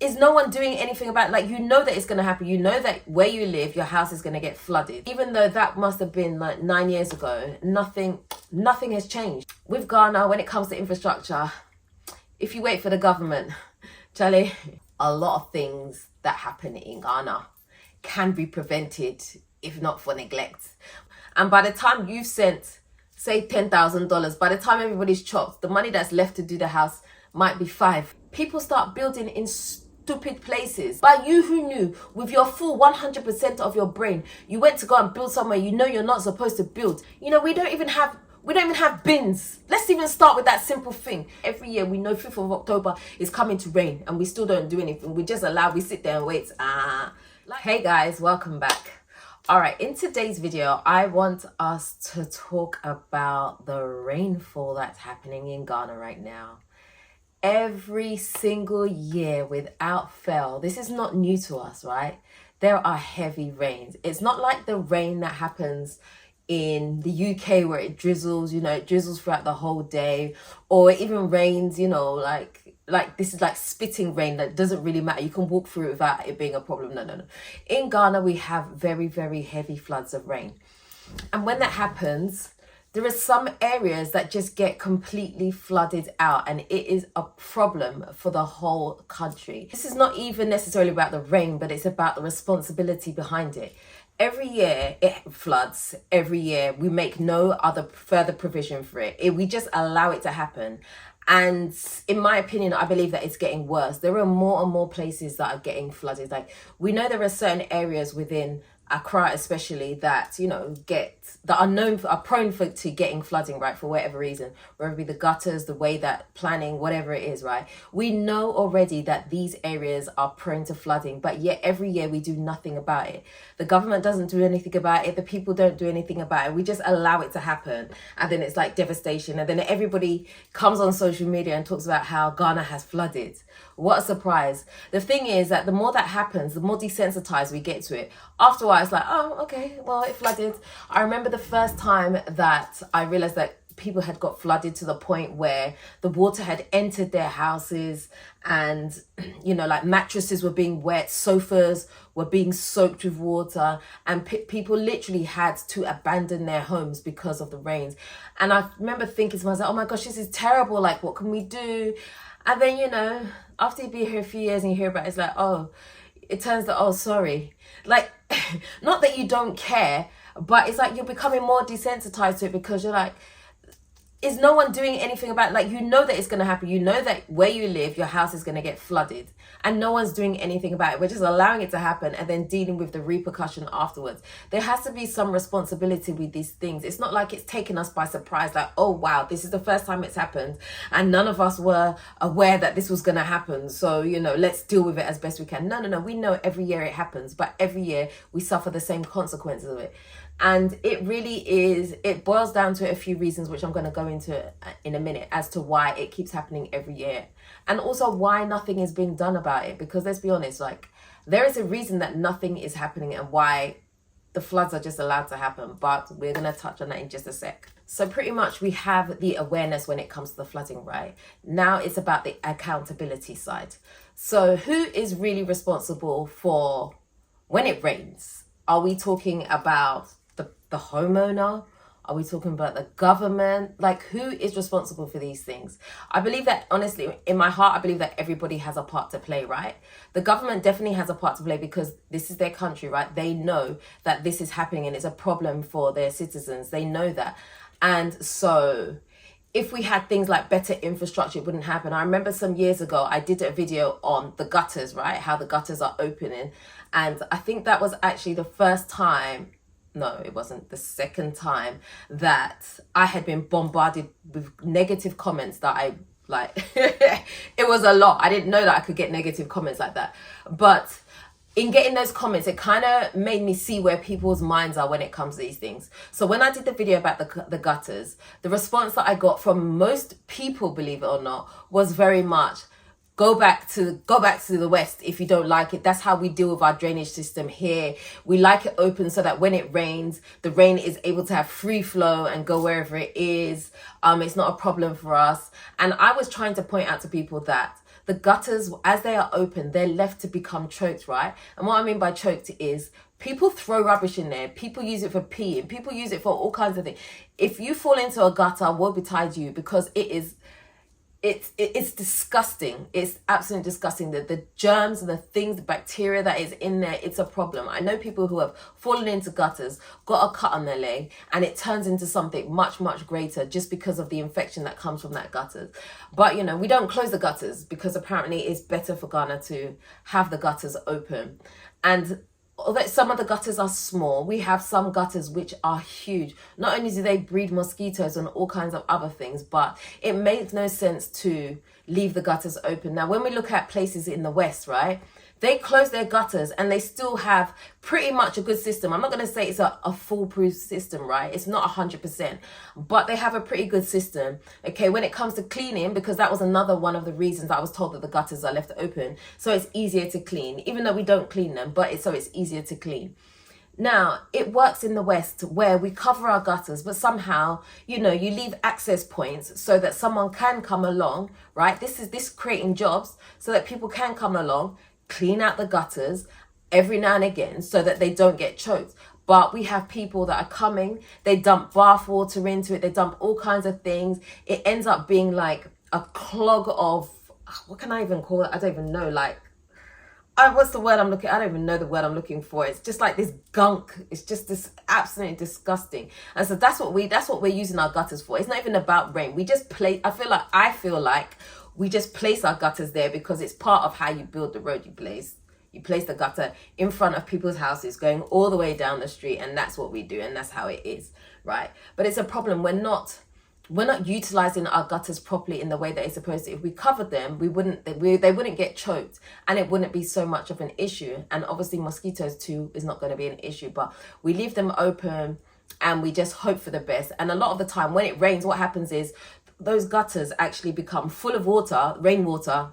is no one doing anything about it? Like, you know that it's going to happen. You know that where you live, your house is going to get flooded. Even though that must have been like 9 years ago, nothing has changed. With Ghana, when it comes to infrastructure, if you wait for the government, Charlie, a lot of things that happen in Ghana can be prevented if not for neglect. And by the time you've sent, say, $10,000, by the time everybody's chopped, the money that's left to do the house might be 5. People start building in stupid places. But you who knew, with your full 100% of your brain, you went to go and build somewhere you know you're not supposed to build. You know, we don't even have bins. Let's even start with that simple thing. Every year we know 5th of October is coming to rain and we still don't do anything. We just we sit there and wait. Hey guys, welcome back. All right, in today's video, I want us to talk about the rainfall that's happening in Ghana right now. Every single year without fail, this is not new to us, right? There are heavy rains. It's not like the rain that happens in the UK where it drizzles, it drizzles throughout the whole day, or it even rains, like this is like spitting rain that doesn't really matter. You can walk through it without it being a problem. No. In Ghana, we have very, very heavy floods of rain. And when that happens, there are some areas that just get completely flooded out, and it is a problem for the whole country. This is not even necessarily about the rain, but it's about the responsibility behind it. Every year it floods. Every year we make no other further provision for it. We just allow it to happen. And in my opinion, I believe that it's getting worse. There are more and more places that are getting flooded. Like, we know there are certain areas within Accra especially that, are prone to getting flooding, right, for whatever reason, whether it be the gutters, the way that planning, whatever it is, right? We know already that these areas are prone to flooding, but yet every year we do nothing about it. The government doesn't do anything about it. The people don't do anything about it. We just allow it to happen. And then it's like devastation. And then everybody comes on social media and talks about how Ghana has flooded. What a surprise. The thing is that the more that happens, the more desensitized we get to it. After a while, it's like, oh, okay, well, it flooded. I remember the first time that I realized that people had got flooded to the point where the water had entered their houses and, like mattresses were being wet, sofas were being soaked with water, and people literally had to abandon their homes because of the rains. And I remember thinking to myself, oh my gosh, this is terrible. Like, what can we do? And then, after you've been here a few years and you hear about it, it's like, oh, it turns out, oh, sorry. Like, not that you don't care, but it's like you're becoming more desensitized to it because you're like, is no one doing anything about it? Like, you know that it's going to happen. You know that where you live, your house is going to get flooded, and no one's doing anything about it. We're just allowing it to happen and then dealing with the repercussion afterwards. There has to be some responsibility with these things. It's not like it's taken us by surprise, like, oh, wow, this is the first time it's happened and none of us were aware that this was going to happen. So, let's deal with it as best we can. No. We know every year it happens, but every year we suffer the same consequences of it. And it boils down to a few reasons, which I'm going to go into in a minute, as to why it keeps happening every year. And also why nothing is being done about it. Because let's be honest, like, there is a reason that nothing is happening and why the floods are just allowed to happen. But we're going to touch on that in just a sec. So pretty much we have the awareness when it comes to the flooding, right? Now it's about the accountability side. So who is really responsible for when it rains? Are we talking about the homeowner? Are we talking about the government? Like, who is responsible for these things? I believe that, honestly, in my heart, I believe that everybody has a part to play, right? The government definitely has a part to play because this is their country, right? They know that this is happening and it's a problem for their citizens. They know that. And so if we had things like better infrastructure, it wouldn't happen. I remember some years ago, I did a video on the gutters, right? How the gutters are opening. And I think that was actually the first time, no, it wasn't, the second time that I had been bombarded with negative comments that I like. It was a lot. I didn't know that I could get negative comments like that. But in getting those comments, it kind of made me see where people's minds are when it comes to these things. So when I did the video about the gutters, the response that I got from most people, believe it or not, was very much, go back to the West if you don't like it. That's how we deal with our drainage system here. We like it open so that when it rains, the rain is able to have free flow and go wherever it is. It's not a problem for us. And I was trying to point out to people that the gutters, as they are open, they're left to become choked, right? And what I mean by choked is people throw rubbish in there. People use it for peeing. People use it for all kinds of things. If you fall into a gutter, woe betide you, because it's disgusting. It's absolutely disgusting. The germs and the things, the bacteria that is in there, it's a problem. I know people who have fallen into gutters, got a cut on their leg, and it turns into something much, much greater just because of the infection that comes from that gutters. But, you know, we don't close the gutters because apparently it's better for Ghana to have the gutters open. And although some of the gutters are small, we have some gutters which are huge. Not only do they breed mosquitoes and all kinds of other things, but it makes no sense to leave the gutters open. Now, when we look at places in the West, right, they close their gutters and they still have pretty much a good system. I'm not going to say it's a foolproof system, right? It's not 100%, but they have a pretty good system. Okay, when it comes to cleaning, because that was another one of the reasons I was told that the gutters are left open. So it's easier to clean, even though we don't clean them, but so it's easier to clean. Now, it works in the West where we cover our gutters, but somehow, you know, you leave access points so that someone can come along, right? This creating jobs so that people can come along, clean out the gutters every now and again so that they don't get choked. But we have people that are coming, they dump bath water into it, they dump all kinds of things. It ends up being like a clog of, what can I even call it? I don't even know, like, what's the word I'm looking, I don't even know the word I'm looking for. It's just like this gunk. It's just this absolutely disgusting. And so that's what we're using our gutters for. It's not even about rain. We just I feel like we just place our gutters there because it's part of how you build the road. You place the gutter in front of people's houses going all the way down the street, and that's what we do, and that's how it is, right? But it's a problem. We're not utilizing our gutters properly in the way that it's supposed to. If we covered them, they wouldn't get choked, and it wouldn't be so much of an issue. And obviously mosquitoes too is not going to be an issue, but we leave them open and we just hope for the best. And a lot of the time when it rains, what happens is those gutters actually become full of water, rainwater,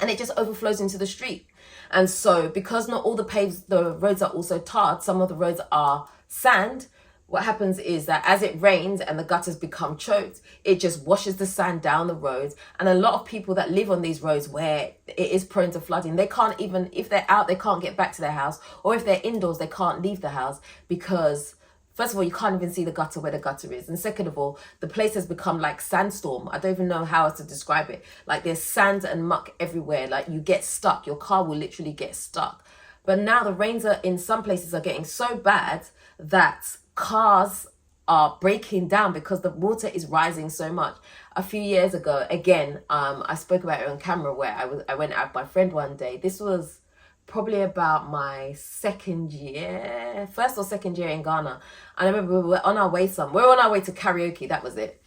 and it just overflows into the street. And so because not all the roads are also tarred, some of the roads are sand, what happens is that as it rains and the gutters become choked, it just washes the sand down the roads. And a lot of people that live on these roads where it is prone to flooding, they can't even, if they're out, they can't get back to their house. Or if they're indoors, they can't leave the house because, first of all, you can't even see the gutter where the gutter is. And second of all, the place has become like sandstorm. I don't even know how else to describe it. Like there's sand and muck everywhere. Like you get stuck. Your car will literally get stuck. But now the rains in some places are getting so bad that cars are breaking down because the water is rising so much. A few years ago, again, I spoke about it on camera where I went out with my friend one day. This was probably about my first or second year in Ghana. And I remember we were on our way to karaoke, that was it.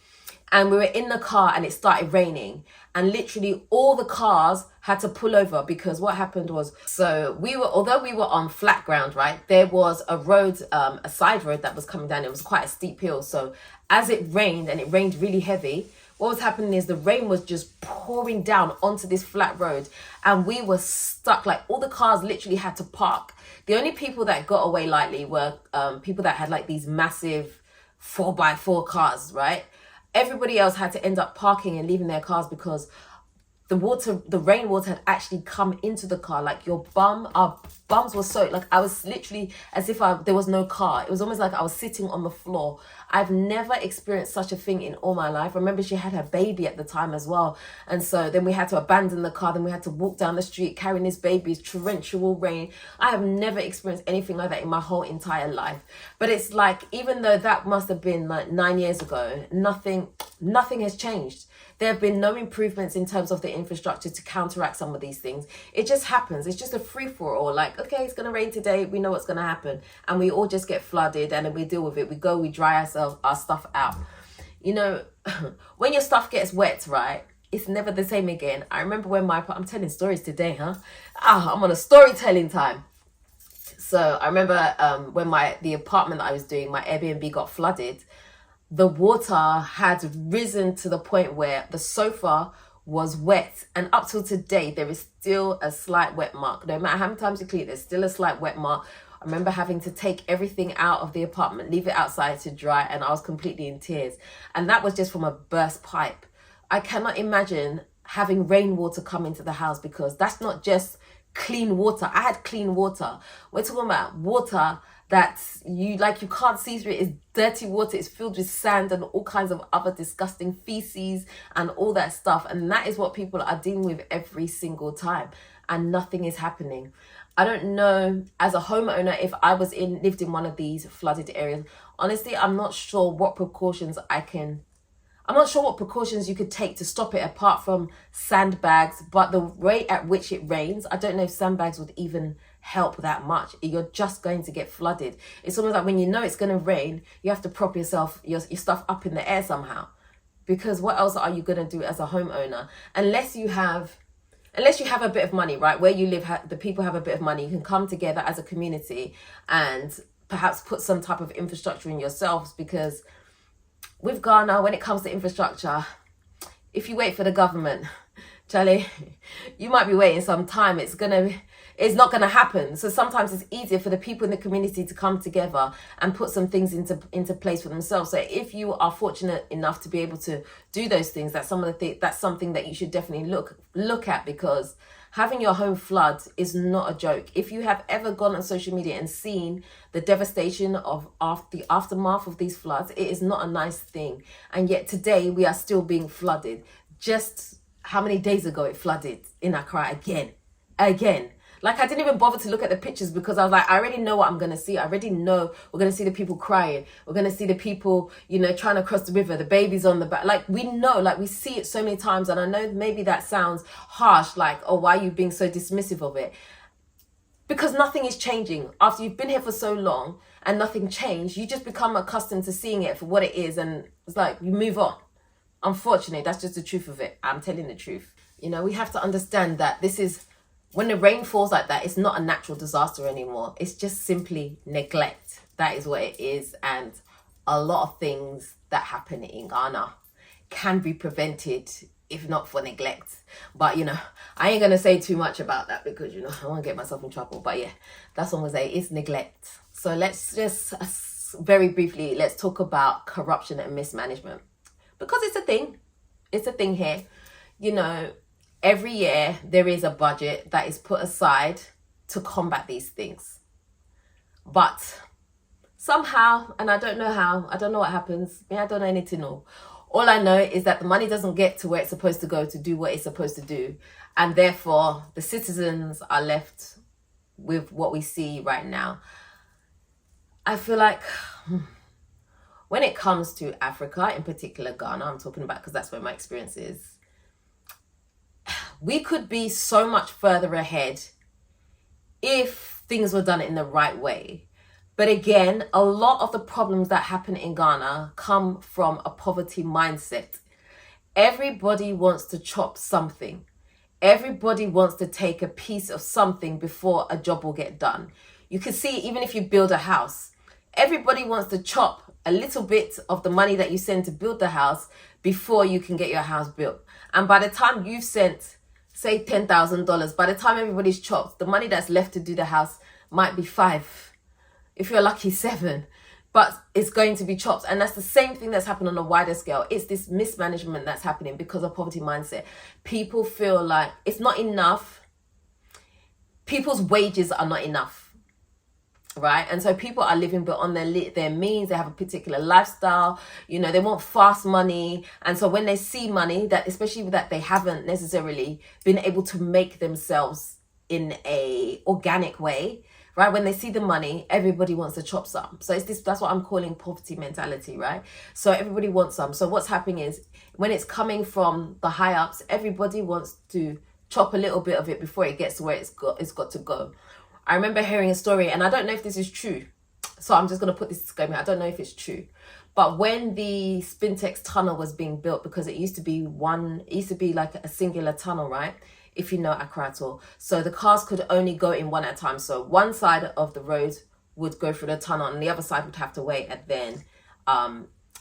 And we were in the car and it started raining. And literally all the cars had to pull over because what happened was, although we were on flat ground, right, there was a road, a side road that was coming down. It was quite a steep hill. So as it rained, and it rained really heavy, what was happening is the rain was just pouring down onto this flat road and we were stuck. Like all the cars literally had to park. The only people that got away lightly were people that had like these massive 4x4 cars, right? Everybody else had to end up parking and leaving their cars because the rainwater had actually come into the car. Like our bums were soaked. Like I was literally as if there was no car. It was almost like I was sitting on the floor. I've never experienced such a thing in all my life. I remember she had her baby at the time as well. And so then we had to abandon the car. Then we had to walk down the street carrying this baby's torrential rain. I have never experienced anything like that in my whole entire life. But it's like, even though that must have been like 9 years ago, nothing has changed. There have been no improvements in terms of the infrastructure to counteract some of these things. It just happens. It's just a free-for-all. Like, okay, it's going to rain today. We know what's going to happen. And we all just get flooded and then we deal with it. We dry our stuff out. You know, when your stuff gets wet, right, it's never the same again. I remember when I'm telling stories today, huh? I'm on a storytelling time. So I remember when the apartment that I was doing, my Airbnb got flooded. The water had risen to the point where the sofa was wet. And up till today, there is still a slight wet mark. No matter how many times you clean it, there's still a slight wet mark. I remember having to take everything out of the apartment, leave it outside to dry, and I was completely in tears. And that was just from a burst pipe. I cannot imagine having rainwater come into the house, because that's not just clean water. I had clean water. We're talking about water that you can't see through it. It's dirty water. It's filled with sand and all kinds of other disgusting feces and all that stuff. And that is what people are dealing with every single time. And nothing is happening. I don't know, as a homeowner, if I lived in one of these flooded areas, honestly, I'm not sure what precautions you could take to stop it, apart from sandbags. But the rate at which it rains, I don't know if sandbags would even help that much. You're just going to get flooded. It's almost like when you know it's going to rain, you have to prop your stuff up in the air somehow. Because what else are you going to do as a homeowner? Unless you have a bit of money, right? Where you live, the people have a bit of money. You can come together as a community and perhaps put some type of infrastructure in yourselves. Because with Ghana, when it comes to infrastructure, if you wait for the government, Charlie, you might be waiting some time. It's not gonna happen. So sometimes it's easier for the people in the community to come together and put some things into place for themselves. So if you are fortunate enough to be able to do those things, that's something that you should definitely look at, because having your home flood is not a joke. If you have ever gone on social media and seen the devastation of the aftermath of these floods, it is not a nice thing. And yet today we are still being flooded. Just how many days ago it flooded in Accra again. Like, I didn't even bother to look at the pictures, because I was like, I already know what I'm going to see. I already know we're going to see the people crying. We're going to see the people, trying to cross the river, the babies on the back. Like, we know, we see it so many times. And I know maybe that sounds harsh, like, oh, why are you being so dismissive of it? Because nothing is changing. After you've been here for so long and nothing changed, you just become accustomed to seeing it for what it is. And it's like, you move on. Unfortunately, that's just the truth of it. I'm telling the truth. We have to understand that when the rain falls like that, it's not a natural disaster anymore. It's just simply neglect. That is what it is. And a lot of things that happen in Ghana can be prevented if not for neglect. But, I ain't going to say too much about that, because, I want to get myself in trouble. But yeah, that's what I'm going to say. It's neglect. So let's just very briefly, let's talk about corruption and mismanagement. Because it's a thing. It's a thing here. Every year there is a budget that is put aside to combat these things. But somehow, and I don't know how, I don't know what happens. I don't know anything. All I know is that the money doesn't get to where it's supposed to go to do what it's supposed to do. And therefore, the citizens are left with what we see right now. I feel like when it comes to Africa, in particular Ghana, I'm talking about because that's where my experience is, we could be so much further ahead if things were done in the right way. But again, a lot of the problems that happen in Ghana come from a poverty mindset. Everybody wants to chop something. Everybody wants to take a piece of something before a job will get done. You can see, even if you build a house, everybody wants to chop a little bit of the money that you send to build the house before you can get your house built. And by the time you've sent, say, $10,000, by the time everybody's chopped, the money that's left to do the house might be $5,000. If you're lucky, $7,000. But it's going to be chopped. And that's the same thing that's happened on a wider scale. It's this mismanagement that's happening because of poverty mindset. People feel like it's not enough. People's wages are not enough. Right? And so people are living beyond their means. They have a particular lifestyle. They want fast money. And so when they see money, that especially that they haven't necessarily been able to make themselves in a organic way, right? When they see the money, everybody wants to chop some. So that's what I'm calling poverty mentality, right? So everybody wants some. So what's happening is, when it's coming from the high ups, everybody wants to chop a little bit of it before it gets to where it's got to go. I remember hearing a story, and I don't know if this is true. So I'm just going to put this disclaimer. I don't know if it's true. But when the Spintex tunnel was being built, because it used to be like a singular tunnel, right? If you know Accra at all. So the cars could only go in one at a time. So one side of the road would go through the tunnel and the other side would have to wait. And then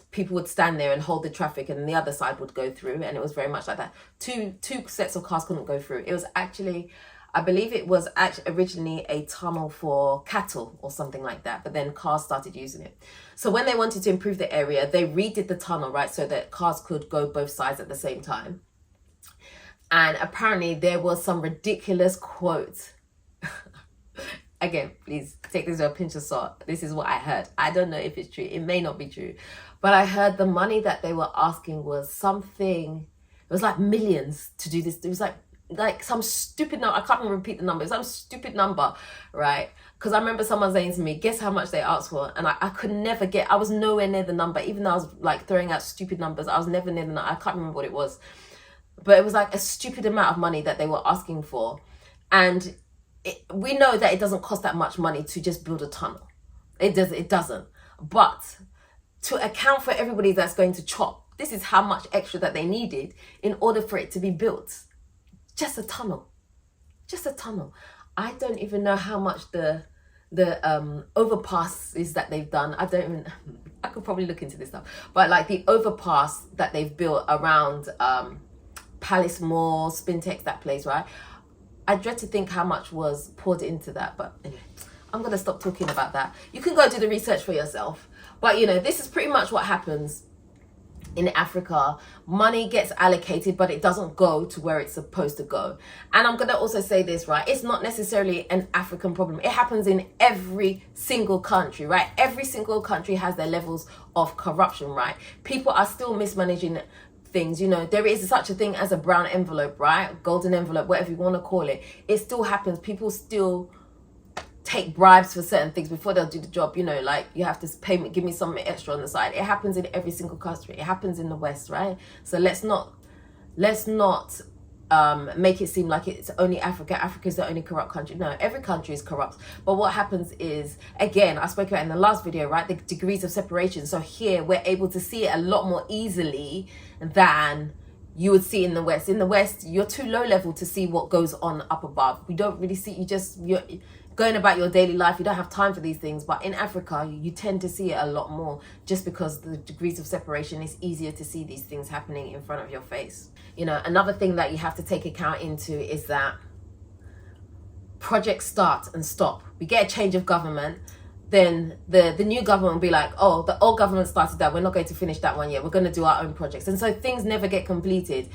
people would stand there and hold the traffic, and the other side would go through. And it was very much like that. Two sets of cars couldn't go through. It was actually, I believe it was actually originally a tunnel for cattle or something like that. But then cars started using it. So when they wanted to improve the area, they redid the tunnel, right? So that cars could go both sides at the same time. And apparently there was some ridiculous quote. Again, please take this with a pinch of salt. This is what I heard. I don't know if it's true. It may not be true. But I heard the money that they were asking was something, it was like millions to do this. It was like some stupid number. I can't even repeat the number. Some stupid number, right? Because I remember someone saying to me, guess how much they asked for? And I could never get, I was nowhere near the number. Even though I was like throwing out stupid numbers, I was never near the number. I can't remember what it was. But it was like a stupid amount of money that they were asking for. And we know that it doesn't cost that much money to just build a tunnel. It doesn't. But to account for everybody that's going to chop, this is how much extra that they needed in order for it to be built. Just a tunnel. Just a tunnel. I don't even know how much the overpass is that they've done. I could probably look into this stuff. But like the overpass that they've built around Palace Mall, Spintex, that place, right? I dread to think how much was poured into that. But anyway, I'm going to stop talking about that. You can go do the research for yourself. But, you know, this is pretty much what happens in Africa. Money gets allocated, but it doesn't go to where it's supposed to go. And I'm going to also say this, right? It's not necessarily an African problem. It happens in every single country, right? Every single country has their levels of corruption, right? People are still mismanaging things. You know, there is such a thing as a brown envelope, right? Golden envelope, whatever you want to call it. It still happens. People still take bribes for certain things before they'll do the job. You know, like you have to pay me, give me something extra on the side. It happens in every single country. It happens in the West, right? So let's not make it seem like it's only Africa. Africa is the only corrupt country. No, every country is corrupt. But what happens is, again, I spoke about in the last video, right? The degrees of separation. So here we're able to see it a lot more easily than you would see in the West. In the West, you're too low level to see what goes on up above. We don't really see, you're going about your daily life. You don't have time for these things. But in Africa, you tend to see it a lot more just because the degrees of separation is easier to see these things happening in front of your face. You know, another thing that you have to take account into is that projects start and stop. We get a change of government, then the new government will be like, oh, the old government started that, we're not going to finish that one yet, we're going to do our own projects. And so things never get completed.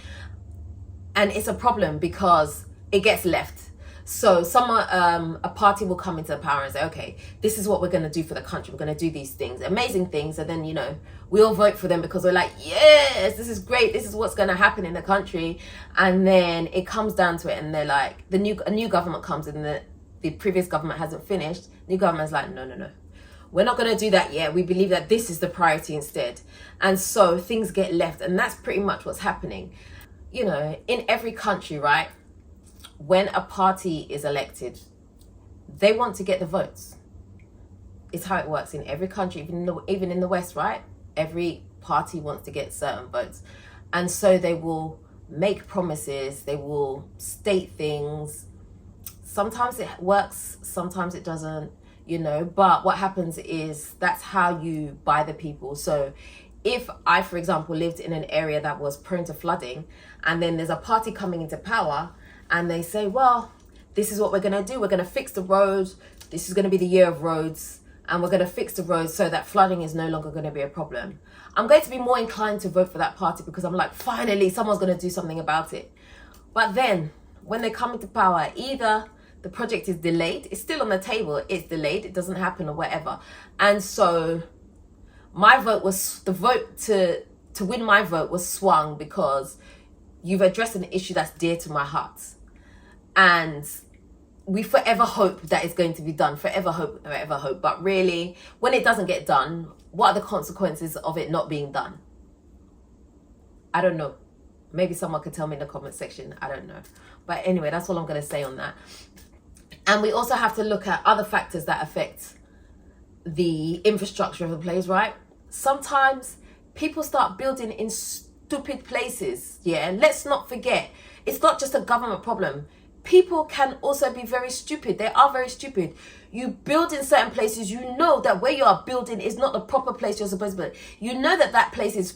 And it's a problem because it gets left. So a party will come into power and say, okay, this is what we're going to do for the country. We're going to do these things, amazing things. And then, you know, we all vote for them because we're like, yes, this is great. This is what's going to happen in the country. And then it comes down to it. And they're like, a new government comes in, and the previous government hasn't finished. New government's like, no. We're not going to do that yet. We believe that this is the priority instead. And so things get left. And that's pretty much what's happening. You know, in every country, right? When a party is elected, they want to get the votes. It's how it works in every country, even in the West, right? Every party wants to get certain votes. And so they will make promises, they will state things. Sometimes it works, sometimes it doesn't, you know. But what happens is that's how you buy the people. So if I, for example, lived in an area that was prone to flooding, and then there's a party coming into power, and they say, well, this is what we're going to do. We're going to fix the roads. This is going to be the year of roads. And we're going to fix the roads so that flooding is no longer going to be a problem. I'm going to be more inclined to vote for that party because I'm like, finally, someone's going to do something about it. But then when they come into power, either the project is delayed. It's still on the table. It's delayed. It doesn't happen or whatever. And so my vote was, the vote to win my vote was swung because you've addressed an issue that's dear to my heart. And we forever hope that it's going to be done. Forever hope. But really, when it doesn't get done, what are the consequences of it not being done? I don't know. Maybe someone could tell me in the comment section. I don't know. But anyway, that's all I'm going to say on that. And we also have to look at other factors that affect the infrastructure of the place, right? Sometimes people start building in stupid places. Yeah, and let's not forget, it's not just a government problem. People can also be very stupid. They are very stupid. You build in certain places, you know that where you are building is not the proper place you're supposed to build. You know that that place is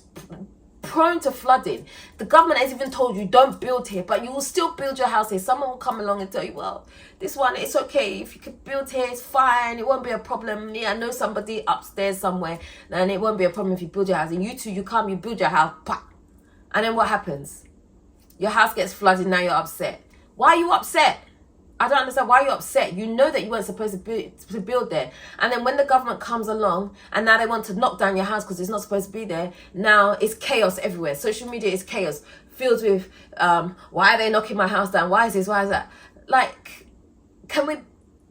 prone to flooding. The government has even told you don't build here, but you will still build your house here. Someone will come along and tell you, well, this one, it's okay. If you could build here, it's fine. It won't be a problem. Yeah, I know somebody upstairs somewhere, and it won't be a problem if you build your house. And you two, you come, you build your house, and then what happens? Your house gets flooded, now you're upset. Why are you upset? I don't understand why you're upset. You know that you weren't supposed to build there. And then when the government comes along and now they want to knock down your house because it's not supposed to be there, now it's chaos everywhere. Social media is chaos, filled with, why are they knocking my house down? Why is this? Why is that? Like, can we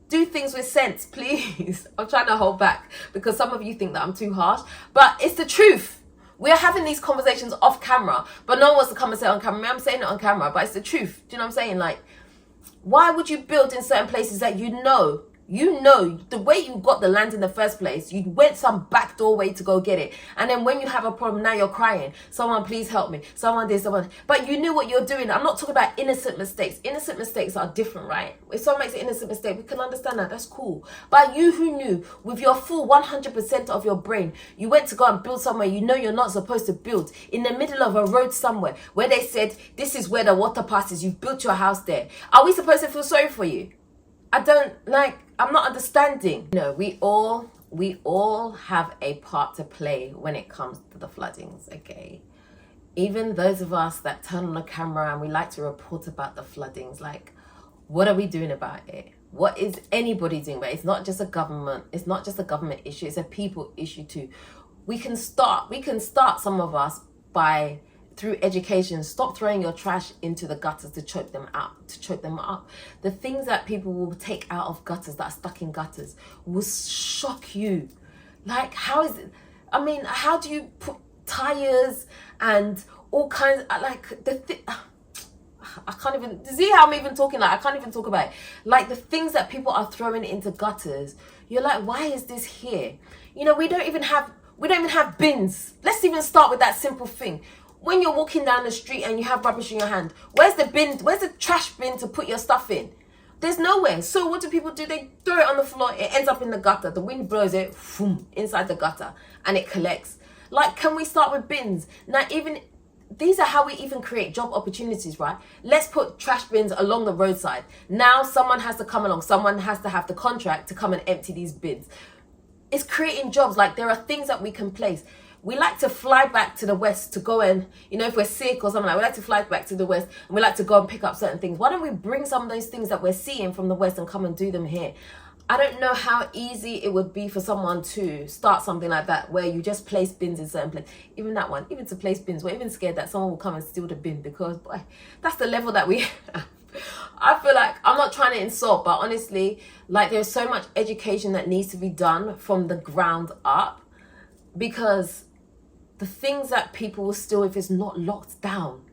do things with sense, please? I'm trying to hold back because some of you think that I'm too harsh, but it's the truth. We're having these conversations off camera, but no one wants to come and say it on camera. I'm saying it on camera, but it's the truth. Do you know what I'm saying? Like, why would you build in certain places that you know the way you got the land in the first place, you went some backdoor way to go get it, and then when you have a problem, now you're crying, someone please help me, someone this, someone, but you knew what you're doing. I'm not talking about innocent mistakes. Innocent mistakes are different, right? If someone makes an innocent mistake, we can understand that, that's cool. But you who knew with your full 100% of your brain, you went to go and build somewhere you know you're not supposed to build, in the middle of a road somewhere where they said this is where the water passes, you've built your house there. Are we supposed to feel sorry for you? I'm not understanding. You know, we all have a part to play when it comes to the floodings, okay? Even those of us that turn on the camera and we like to report about the floodings, like, what are we doing about it? What is anybody doing about it? It's not just a government issue, it's a people issue too. We can start, some of us, by through education. Stop throwing your trash into the gutters to choke them up. The things that people will take out of gutters, that are stuck in gutters, will shock you. Like, how is it? I mean, how do you put tires and all kinds of, like, I can't even see how I'm even talking. Like, I can't even talk about it. Like, the things that people are throwing into gutters, you're like, why is this here? You know, we don't even have bins. Let's even start with that simple thing. When you're walking down the street and you have rubbish in your hand, where's the bin? Where's the trash bin to put your stuff in? There's nowhere. So what do people do? They throw it on the floor. It ends up in the gutter. The wind blows it inside the gutter and it collects. Like, can we start with bins? Now, even these are how we even create job opportunities, right? Let's put trash bins along the roadside. Now someone has to come along. Someone has to have the contract to come and empty these bins. It's creating jobs. Like, there are things that we can place. We like to fly back to the West to go and, you know, if we're sick or something, like, we like to fly back to the West and we like to go and pick up certain things. Why don't we bring some of those things that we're seeing from the West and come and do them here? I don't know how easy it would be for someone to start something like that, where you just place bins in certain places. Even that one, even to place bins, we're even scared that someone will come and steal the bin, because, boy, that's the level that we have. I feel like, I'm not trying to insult, but honestly, like, there's so much education that needs to be done from the ground up, because the things that people will steal, if it's not locked down,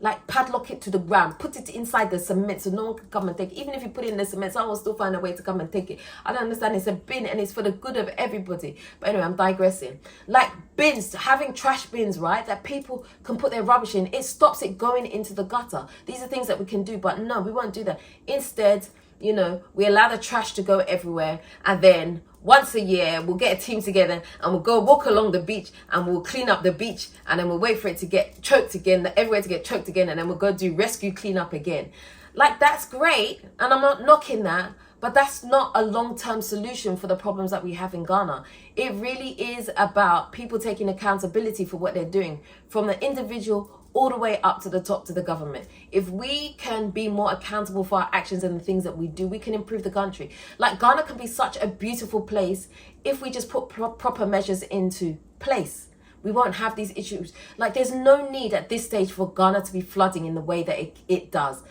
like, padlock it to the ground, put it inside the cement so no one can come and take it. Even if you put it in the cement, someone will still find a way to come and take it. I don't understand. It's a bin and it's for the good of everybody. But anyway, I'm digressing. Like, bins, having trash bins, right, that people can put their rubbish in, it stops it going into the gutter. These are things that we can do, but no, we won't do that. Instead, you know, we allow the trash to go everywhere, and then once a year we'll get a team together and we'll go walk along the beach and we'll clean up the beach, and then we'll wait for it to get choked again, everywhere to get choked again, and then we'll go do rescue cleanup again. Like, that's great, and I'm not knocking that, but that's not a long-term solution for the problems that we have in Ghana. It really is about people taking accountability for what they're doing, from the individual all the way up to the top, to the government. If we can be more accountable for our actions and the things that we do, we can improve the country. Like, Ghana can be such a beautiful place if we just put proper measures into place. We won't have these issues. Like, there's no need at this stage for Ghana to be flooding in the way that it does.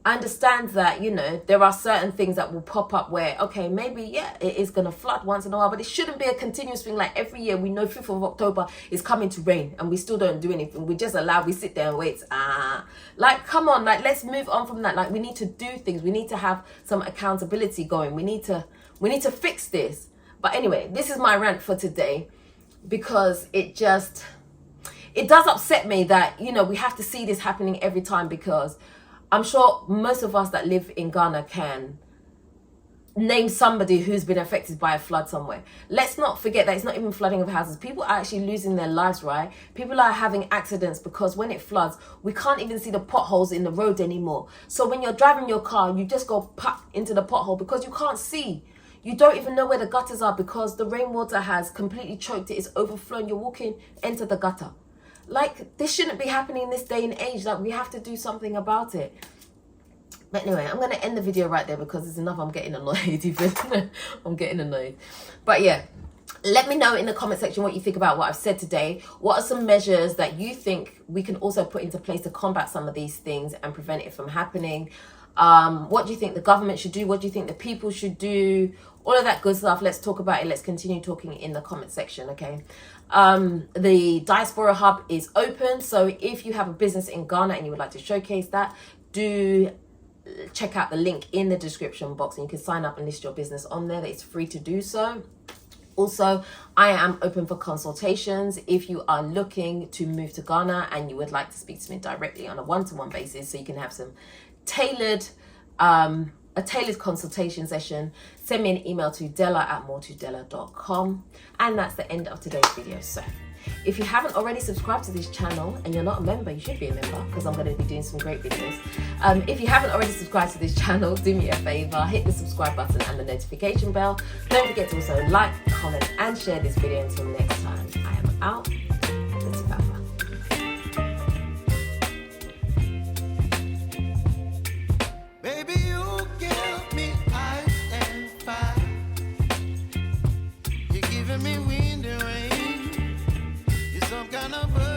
I understand that, you know, there are certain things that will pop up where, okay, maybe, yeah, it is going to flood once in a while, but it shouldn't be a continuous thing. Like, every year we know 5th of October is coming to rain and we still don't do anything. We just we sit there and wait. Like, come on, like, let's move on from that. Like, we need to do things. We need to have some accountability going. We need to fix this. But anyway, this is my rant for today, because it does upset me that, you know, we have to see this happening every time, because I'm sure most of us that live in Ghana can name somebody who's been affected by a flood somewhere. Let's not forget that it's not even flooding of houses. People are actually losing their lives, right? People are having accidents because when it floods, we can't even see the potholes in the road anymore. So when you're driving your car, you just go pop into the pothole because you can't see. You don't even know where the gutters are because the rainwater has completely choked it. It's overflowing. You're walking, enter the gutter. like, this shouldn't be happening in this day and age. Like, we have to do something about it. But anyway, I'm going to end the video right there because it's enough. I'm getting annoyed even. I'm getting annoyed. But yeah, let me know in the comment section what you think about what I've said today. What are some measures that you think we can also put into place to combat some of these things and prevent it from happening? What do you think the government should do? What do you think the people should do? All of that good stuff. Let's talk about it. Let's continue talking in the comment section, okay? The Diaspora Hub is open. So if you have a business in Ghana and you would like to showcase that, do check out the link in the description box and you can sign up and list your business on there. It's free to do so. Also, I am open for consultations if you are looking to move to Ghana and you would like to speak to me directly on a one-to-one basis, so you can have some tailored a tailored consultation session. Send me an email to dela@moretodela.com. And that's the end of today's video. So if you haven't already subscribed to this channel and you're not a member, you should be a member because I'm going to be doing some great videos. If you haven't already subscribed to this channel, do me a favor, hit the subscribe button and the notification bell. Don't forget to also like, comment and share this video. Until next time, I am out. Let's go. Baby, you give me ice and fire. You're giving me wind and rain. You're some kind of bird.